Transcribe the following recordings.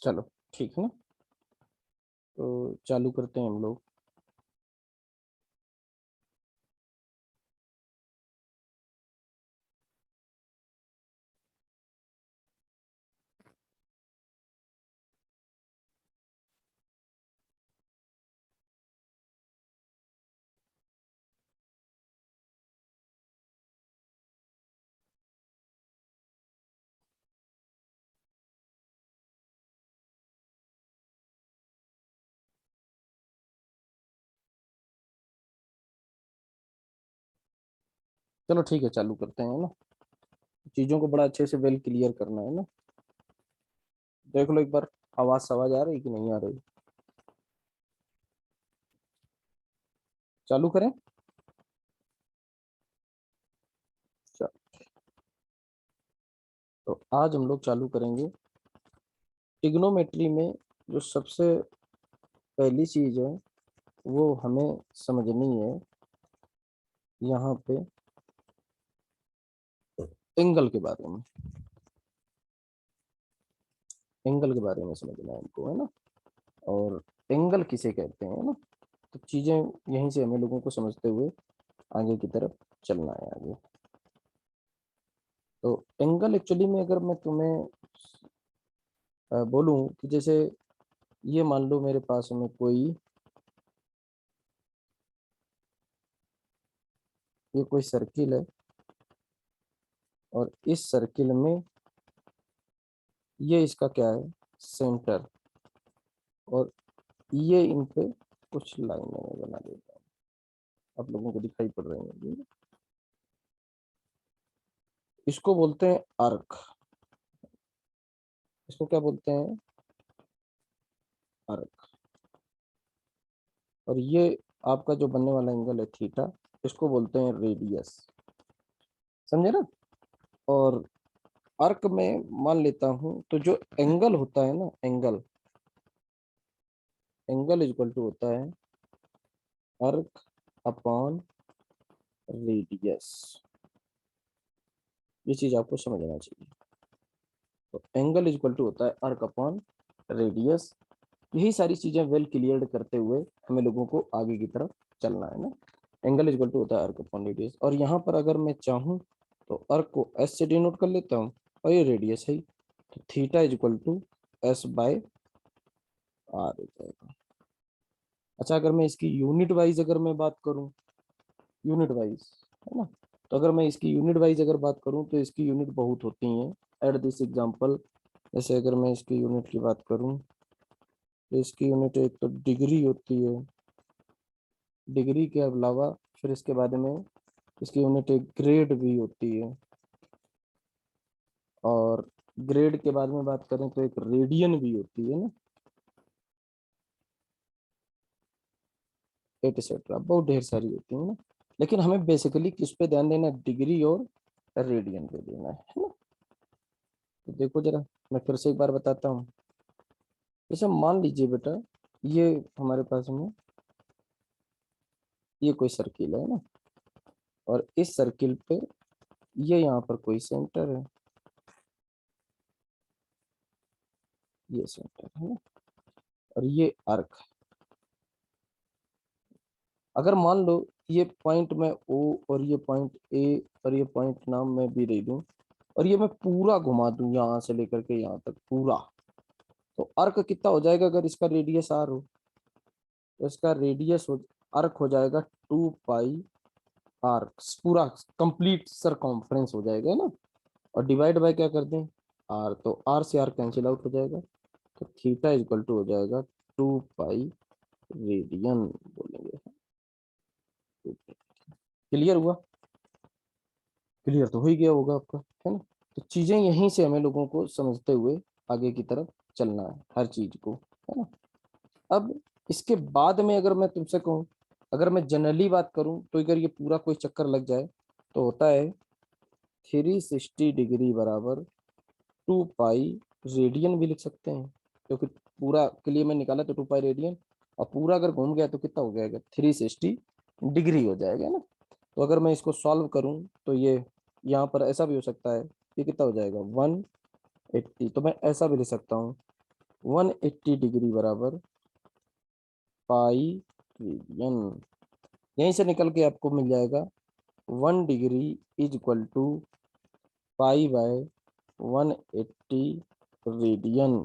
चलो ठीक है ना। तो चालू करते हैं हम लोग। चलो ठीक है, चालू करते हैं ना। चीजों को बड़ा अच्छे से वेल क्लियर करना है ना। देख लो एक बार, आवाज सवाज आ रही कि नहीं आ रही। चालू करें। चल, तो आज हम लोग चालू करेंगे ट्रिग्नोमेट्री में। जो सबसे पहली चीज है वो हमें समझनी है यहाँ पे, एंगल के बारे में। एंगल के बारे में समझना है हमको, है ना। और एंगल किसे कहते हैं, है ना। तो चीजें यहीं से हमें लोगों को समझते हुए आगे की तरफ चलना है आगे। तो एंगल एक्चुअली में अगर मैं तुम्हें बोलूं कि जैसे ये मान लो मेरे पास में कोई सर्किल है, और इस सर्किल में ये इसका क्या है, सेंटर। और ये इन पे कुछ लाइनें मैं बना देता हूँ, आप लोगों को दिखाई पड़ रही होंगी। इसको बोलते हैं आर्क। इसको क्या बोलते हैं, आर्क। और ये आपका जो बनने वाला एंगल है थीटा, इसको बोलते हैं रेडियस। समझे ना। और आर्क में मान लेता हूं तो जो एंगल होता है ना, एंगल एंगल इक्वल टू होता है आर्क अपॉन रेडियस। ये चीज आपको समझना चाहिए। तो एंगल इक्वल टू होता है आर्क अपॉन रेडियस। यही सारी चीजें वेल क्लियर करते हुए हमें लोगों को आगे की तरफ चलना है ना। एंगल इक्वल टू होता है आर्क अपॉन रेडियस। और यहाँ पर अगर मैं चाहूँ तो आर्क को एस से डिनोट कर लेता हूँ, और ये रेडियस है। तो theta is equal to S by R हो जाएगा। अच्छा, अगर मैं इसकी यूनिट वाइज अगर मैं बात करूं, यूनिट वाइज, है ना। तो अगर मैं इसकी यूनिट वाइज अगर बात करूं तो इसकी यूनिट बहुत होती हैं। एट दिस एग्जांपल, जैसे अगर मैं इसकी यूनिट की बात करूं तो इसकी यूनिट एक तो डिग्री होती है। डिग्री के अलावा फिर इसके बाद में इसकी यूनिट एक ग्रेड भी होती है। और ग्रेड के बाद में बात करें तो एक रेडियन भी होती है ना, एटसेट्रा, बहुत ढेर सारी होती है ना। लेकिन हमें बेसिकली किस पे ध्यान देना है, डिग्री और रेडियन पे देना है ना। तो देखो जरा, मैं फिर से एक बार बताता हूँ। जैसे मान लीजिए बेटा, ये हमारे पास में ये कोई सर्किल है ना, और इस सर्किल पे ये यहाँ पर कोई सेंटर है, ये सेंटर है ना, और ये आर्क। अगर मान लो ये पॉइंट मैं ओ, और ये पॉइंट ए, और ये पॉइंट नाम मैं बी दे दूं, और ये मैं पूरा घुमा दूं यहाँ से लेकर के यहाँ तक पूरा, तो अर्क कितना हो जाएगा अगर इसका रेडियस आर हो। तो इसका रेडियस अर्क हो जाएगा 2 पाई आर्क, पूरा कंप्लीट सरकमफ्रेंस हो जाएगा ना। और डिवाइड बाय क्या कर दें, आर, तो आर से आर कैंसिल आउट हो जाएगा। तो थीटा इक्वल टू हो जाएगा 2 पाई रेडियन बोलेंगे। क्लियर हुआ, क्लियर तो हो ही गया होगा आपका, है ना। तो चीजें यहीं से हमें लोगों को समझते हुए आगे की तरफ चलना है हर चीज को, है ना। अब इसके बाद में अगर मैं तुमसे कहूँ, अगर मैं जनरली बात करूं तो अगर ये पूरा कोई चक्कर लग जाए तो होता है 360 डिग्री बराबर 2 पाई रेडियन भी लिख सकते हैं। क्योंकि पूरा के लिए मैं निकाला तो 2 पाई रेडियन, और पूरा अगर घूम गया तो कितना हो जाएगा, 360 डिग्री हो जाएगा ना। तो अगर मैं इसको सॉल्व करूं तो ये यहाँ पर ऐसा भी हो सकता है, ये कितना हो जाएगा 180। तो मैं ऐसा भी लिख सकता हूँ 180 डिग्री बराबर पाई रेडियन। यहीं से निकल के आपको मिल जाएगा 1 degree is equal to pi by 180 radian.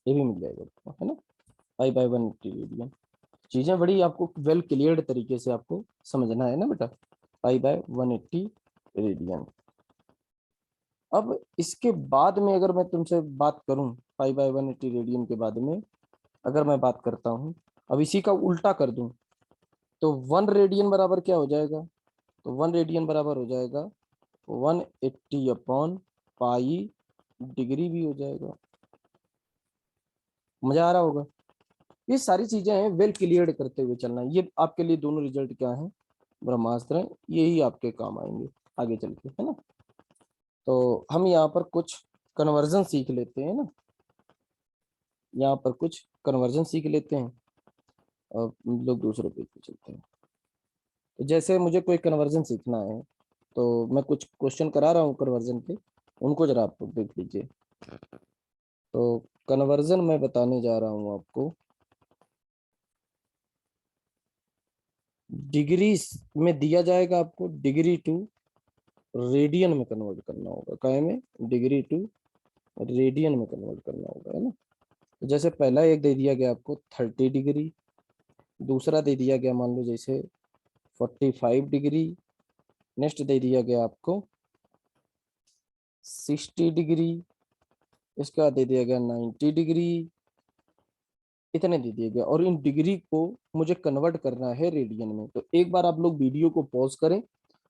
ये भी मिल जाएगा आपको, है ना, पाई बाय 180 रेडियन। चीजें बड़ी आपको वेल क्लियर्ड तरीके से आपको समझना है ना बेटा। पाई बाय 180 रेडियन। अब इसके बाद में अगर मैं तुमसे बात करूं, पाई बाय 180 रेडियन के बाद में अगर मैं बात करता हूं, अब इसी का उल्टा कर दूं, तो 1 रेडियन बराबर क्या हो जाएगा? तो 1 रेडियन बराबर हो जाएगा 180 अपॉन पाई डिग्री भी हो जाएगा। मजा आ रहा होगा। ये सारी चीजें हैं वेल क्लियर्ड करते हुए चलना। ये आपके लिए दोनों रिजल्ट क्या है, ब्रह्मास्त्र हैं, यही आपके काम आएंगे आगे चल के, है ना। तो हम यहाँ पर कुछ कन्वर्जन सीख लेते हैं ना, यहाँ पर कुछ कन्वर्जन सीख लेते हैं और हम लोग दूसरे पेज पे चलते हैं। तो जैसे मुझे कोई कन्वर्जन सीखना है, तो मैं कुछ क्वेश्चन करा रहा हूँ कन्वर्जन के, उनको जरा आप देख लीजिए। तो कन्वर्जन मैं बताने जा रहा हूँ आपको। डिग्री में दिया जाएगा, आपको डिग्री टू रेडियन में कन्वर्ट करना होगा। काय में? डिग्री टू रेडियन में कन्वर्ट करना होगा, है ना। तो जैसे पहला एक दे दिया गया आपको 30 डिग्री, दूसरा दे दिया गया मान लो जैसे 45 डिग्री, नेक्स्ट दे दिया गया आपको 60 डिग्री, इसके बाद दे दिया गया 90 डिग्री, इतने दे दिए गए। और इन डिग्री को मुझे कन्वर्ट करना है रेडियन में। तो एक बार आप लोग वीडियो को पॉज करें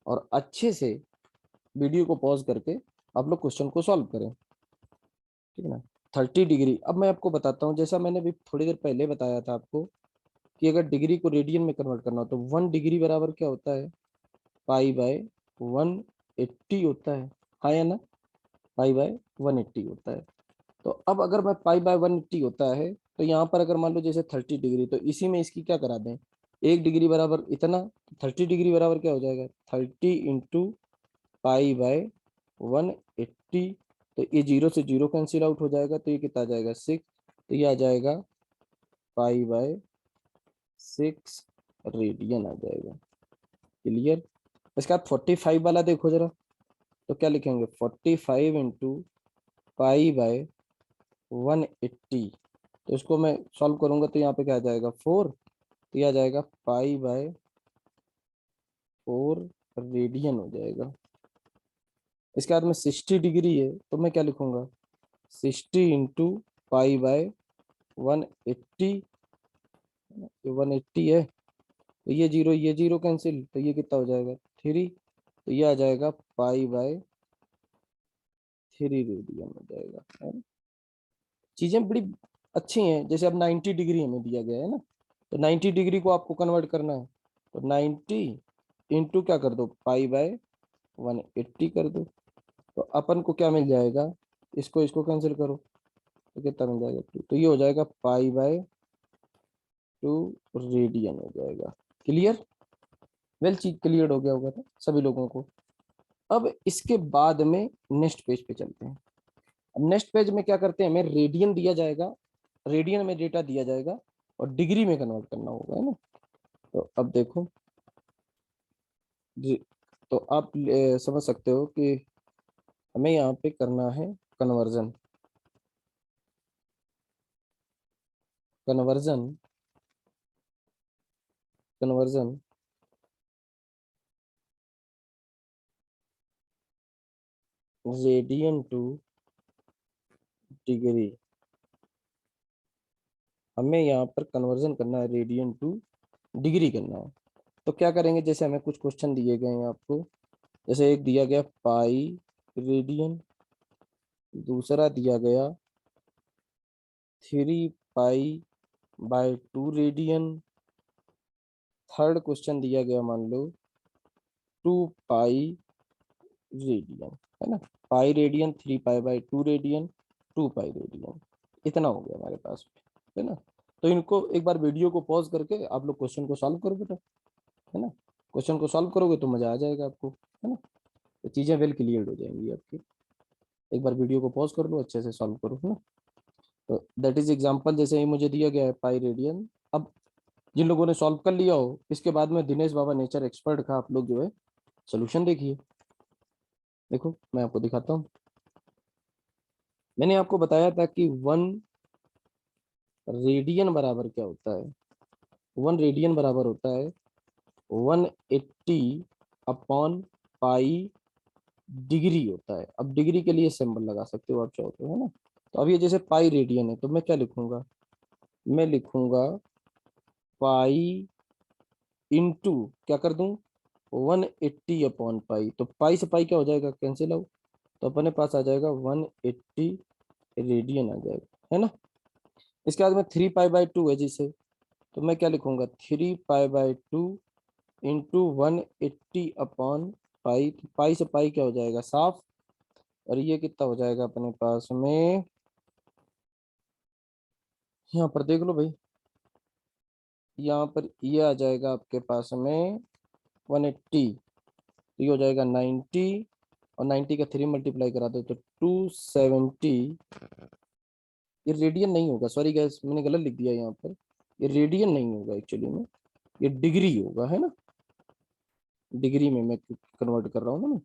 और अच्छे से वीडियो को पॉज करके आप लोग क्वेश्चन को सॉल्व करें, ठीक है ना। 30 डिग्री, अब मैं आपको बताता हूँ, जैसा मैंने भी थोड़ी देर पहले बताया था आपको कि अगर डिग्री को रेडियन में कन्वर्ट करना हो तो 1 डिग्री बराबर क्या होता है? पाई बाय 180 होता है, हाँ या ना। पाई बाय 180 होता है। तो अब अगर मैं पाई बाय 180 होता है, तो यहाँ पर अगर मान लो जैसे 30 डिग्री, तो इसी में इसकी क्या करा दें, 1 डिग्री बराबर इतना, 30 डिग्री बराबर क्या हो जाएगा? 30 इंटू पाई बाय 180। तो ये जीरो से जीरो कैंसिल आउट हो जाएगा, तो ये कितना आ जाएगा? 6। तो ये आ जाएगा पाई बाय 6 रेडियन आ जाएगा। क्लियर? इसका 45 वाला देखो जरा, तो क्या लिखेंगे? 45 इंटू पाई बाय 180। तो इसको मैं सॉल्व करूंगा तो यहाँ पे क्या आ जाएगा? 4। तो यह आ जाएगा पाई बाय 4 रेडियन हो जाएगा। इसके बाद में 60 डिग्री है, तो मैं क्या लिखूंगा? 60 इंटू पाई बाय 180। 180 है, तो ये जीरो कैंसिल, तो ये कितना हो जाएगा? 3। तो ये आ जाएगा पाई बाय 3 रेडियन हो जाएगा, है ना? चीजें बड़ी अच्छी हैं। जैसे अब 90 डिग्री हमें दिया गया है ना, तो 90 डिग्री को आपको कन्वर्ट करना है, तो 90 इंटू क्या कर दो? पाई बाय 180 कर दो। तो अपन को क्या मिल जाएगा? इसको इसको कैंसिल करो, तो कितना मिल जाएगा? 2। तो ये हो जाएगा पाई बाय 2 रेडियन हो जाएगा। क्लियर? वेल, चीज क्लियर हो गया होगा ना सभी लोगों को। अब इसके बाद में नेक्स्ट पेज पे चलते हैं। अब नेक्स्ट पेज में क्या करते हैं, हमें रेडियन दिया जाएगा, रेडियन में डेटा दिया जाएगा और डिग्री में कन्वर्ट करना होगा, है ना। तो अब देखो तो आप समझ सकते हो कि हमें यहाँ पे करना है conversion. Conversion conversion radian two degree. हमें यहाँ पर कन्वर्जन करना है, रेडियन टू डिग्री करना है। तो क्या करेंगे, जैसे हमें कुछ क्वेश्चन दिए गए हैं आपको। जैसे एक दिया गया पाई रेडियन, दूसरा दिया गया 3 पाई/2 रेडियन, थर्ड क्वेश्चन दिया गया मान लो 2 पाई रेडियन, है ना। पाई रेडियन, 3 पाई/2 रेडियन, 2 पाई रेडियन, इतना हो गया हमारे पास, है ना। तो इनको एक बार वीडियो को पॉज करके आप लोग क्वेश्चन को सॉल्व करो बेटा, है ना। क्वेश्चन को सॉल्व करोगे तो मजा आ जाएगा आपको, है ना। तो चीजें वेल क्लियर हो जाएंगी आपकी। एक बार वीडियो को पॉज कर लो, अच्छे से सॉल्व करो, है ना। तो दैट इज एग्जांपल, जैसे ही मुझे दिया गया है पाई रेडियन। अब जिन लोगों ने सॉल्व कर लिया हो, इसके बाद में दिनेश बाबा नेचर एक्सपर्ट का आप लोग जो है सोल्यूशन देखिए। देखो मैं आपको दिखाता हूँ। मैंने आपको बताया था कि 1 रेडियन बराबर क्या होता है। 1 रेडियन बराबर होता है 180 अपॉन पाई डिग्री होता है। अब डिग्री के लिए सिंबल लगा सकते हो आप चाहो तो, है ना। तो अब ये जैसे पाई रेडियन है, तो मैं क्या लिखूंगा, मैं लिखूंगा पाई इंटू क्या कर दूं, 180 अपॉन पाई। तो पाई से पाई क्या हो जाएगा, कैंसिल आउट। तो अपने पास आ जाएगा 180 रेडियन आ जाएगा, है ना। इसके बाद में 3 पाई/2 है जिसे, तो मैं क्या लिखूंगा, 3 पाई/2 इंटू 180 अपॉन पाई। तो पाई से पाई क्या हो जाएगा, साफ। और ये कितना हो जाएगा अपने पास में, यहाँ पर देख लो भाई, यहाँ पर ये आ जाएगा आपके पास में 180, तो ये हो जाएगा 90, और 90 का 3 मल्टीप्लाई करा दो तो 270। ये रेडियन नहीं होगा, सॉरी गैस मैंने गलत लिख दिया यहाँ पर। ये रेडियन नहीं होगा एक्चुअली में, ये डिग्री होगा, है ना। डिग्री में मैं कन्वर्ट कर रहा हूँ ना।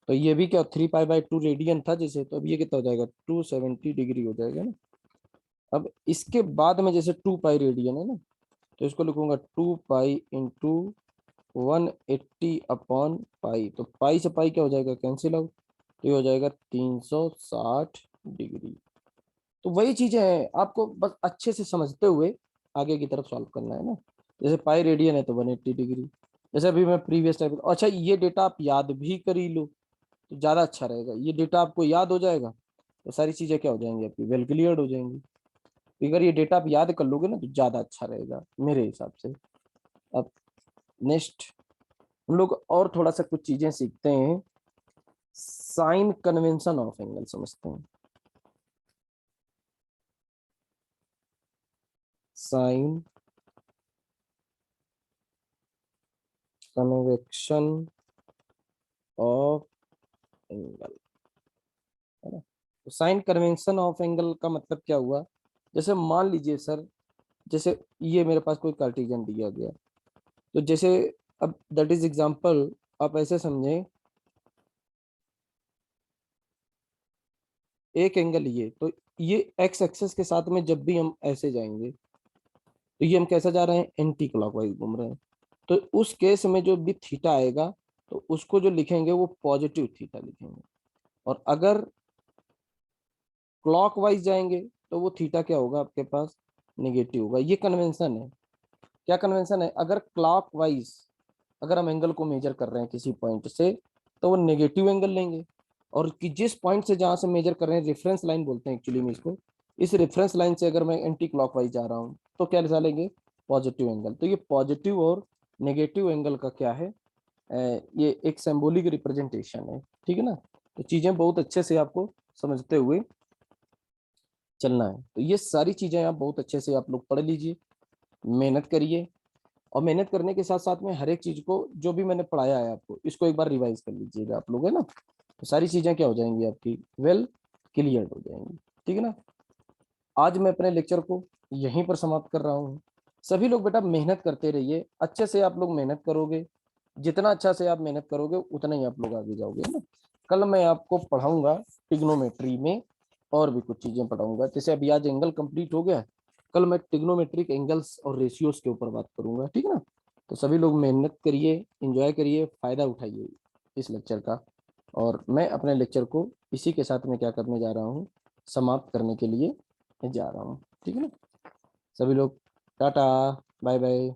तो ये भी क्या 3 पाई/2 रेडियन था जैसे, तो अब ये कितना हो जाएगा, 270 डिग्री हो जाएगा ना। अब इसके बाद में जैसे 2 पाई रेडियन है ना, तो इसको लिखूंगा 2 पाई इंटू 180 अपॉन पाई। तो पाई से पाई क्या हो जाएगा, कैंसिल आउट। तो ये हो जाएगा 360 डिग्री। तो वही चीजें हैं, आपको बस अच्छे से समझते हुए आगे की तरफ सॉल्व करना है ना। जैसे पाई रेडियन है तो 180 डिग्री। जैसे अभी मैं प्रीवियस टाइप, अच्छा ये डेटा आप याद भी कर ही लो तो ज्यादा अच्छा रहेगा। ये डेटा आपको याद हो जाएगा तो सारी चीजें क्या हो जाएंगी, आपकी वेल क्लियर हो जाएंगी। तो अगर ये डेटा आप याद कर लोगे ना तो ज्यादा अच्छा रहेगा मेरे हिसाब से। अब नेक्स्ट हम लोग और थोड़ा सा कुछ चीजें सीखते हैं। साइन कन्वेंशन ऑफ एंगल समझते हैं। साइन कन्वेक्शन ऑफ एंगल, है ना। तो साइन कन्वेंशन ऑफ एंगल का मतलब क्या हुआ, जैसे मान लीजिए सर, जैसे ये मेरे पास कोई कार्टेशियन दिया गया, तो जैसे अब दैट इज एग्जांपल, आप ऐसे समझें एक एंगल ये, तो ये एक्स एक्सेस के साथ में जब भी हम ऐसे जाएंगे तो ये हम कैसा जा रहे हैं, एंटी क्लॉकवाइज घूम रहे हैं। तो उस केस में जो भी थीटा आएगा तो उसको जो लिखेंगे वो पॉजिटिव थीटा लिखेंगे, और अगर क्लॉकवाइज जाएंगे तो वो थीटा क्या होगा आपके पास, निगेटिव होगा। ये कन्वेंशन है। क्या कन्वेंशन है, अगर क्लॉकवाइज अगर हम एंगल को मेजर कर रहे हैं किसी पॉइंट से तो वो नेगेटिव एंगल लेंगे, और कि जिस पॉइंट से जहां से मेजर कर रहे हैं, रेफरेंस लाइन बोलते हैं एक्चुअली में इसको, इस रेफरेंस लाइन से अगर मैं एंटी क्लॉकवाइज जा रहा हूँ तो क्या निकालेंगे, पॉजिटिव एंगल। तो ये पॉजिटिव और नेगेटिव एंगल का क्या है, ये एक सिंबॉलिक रिप्रेजेंटेशन है, ठीक है ना। तो चीजें बहुत अच्छे से आपको समझते हुए चलना है। तो ये सारी चीजें आप बहुत अच्छे से आप लोग पढ़ लीजिए, मेहनत करिए, और मेहनत करने के साथ साथ में हर एक चीज को जो भी मैंने पढ़ाया है आपको, इसको एक बार रिवाइज कर लीजिएगा आप लोग, है ना। तो सारी चीजें क्या हो जाएंगी आपकी, वेल क्लियर हो जाएंगी, ठीक है ना। आज मैं अपने लेक्चर को यहीं पर समाप्त कर रहा हूँ। सभी लोग बेटा मेहनत करते रहिए, अच्छे से आप लोग मेहनत करोगे, जितना अच्छा से आप मेहनत करोगे उतना ही आप लोग आगे जाओगे, है ना। कल मैं आपको पढ़ाऊंगा टिग्नोमेट्री में, और भी कुछ चीजें पढ़ाऊंगा। जैसे अभी आज एंगल कंप्लीट हो गया, कल मैं टिग्नोमेट्रिक एंगल्स और रेशियोज के ऊपर बात करूंगा, ठीक है ना। तो सभी लोग मेहनत करिए, एंजॉय करिए, फायदा उठाइए इस लेक्चर का। और मैं अपने लेक्चर को इसी के साथ में क्या करने जा रहा हूँ, समाप्त करने के लिए जा रहा हूँ, ठीक है ना। सभी लोग टाटा, बाय बाय।